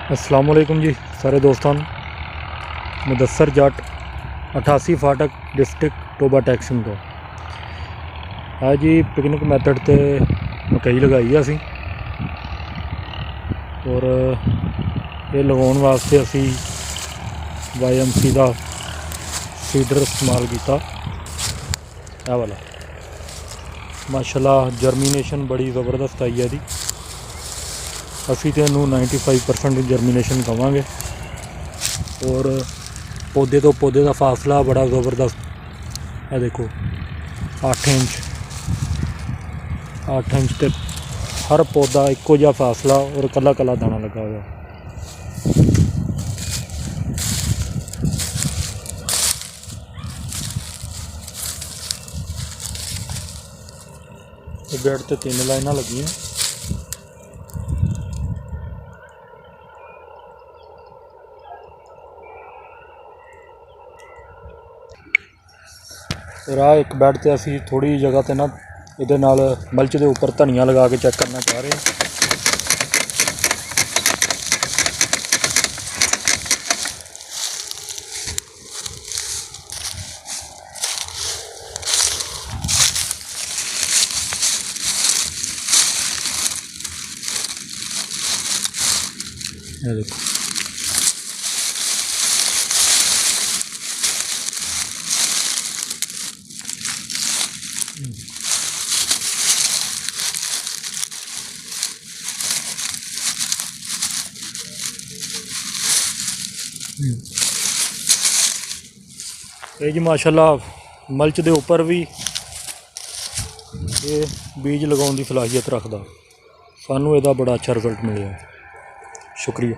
अस्सलाम वालेकुम जी सारे दोस्तों। मुदस्सर जट 88 फाटक डिस्ट्रिक्ट टोबा टैक्शन तो है जी। पिकनिक मैथड ते मकई लगाई असी और ये लगाने वास्ते असी YMC का सीडर इस्तेमाल किया। यह वाला माशाल्लाह जर्मीनेशन बड़ी ज़बरदस्त आई है जी। असी तो इनू 95% जर्मीनेशन कवांगे और पौधे तो पौधे का फासला बड़ा ज़बरदस्त है। देखो 8 इंच ते हर पौधा एको जिहा फासला और कला कला दाना लगा हुआ। बेड ते 3 लाइनां लगियां। राह एक बैड ते असी थोड़ी जगह ते ना इहदे नाल मल्च दे उपर धनिया लगा के चेक करना चाह रहे हैं। ये देखो ये जी माशाल्लाह मल्च दे उपर भी ये बीज लगाने की सलाहियत रखता। सानू इसदा बड़ा अच्छा रिजल्ट मिले। शुक्रिया।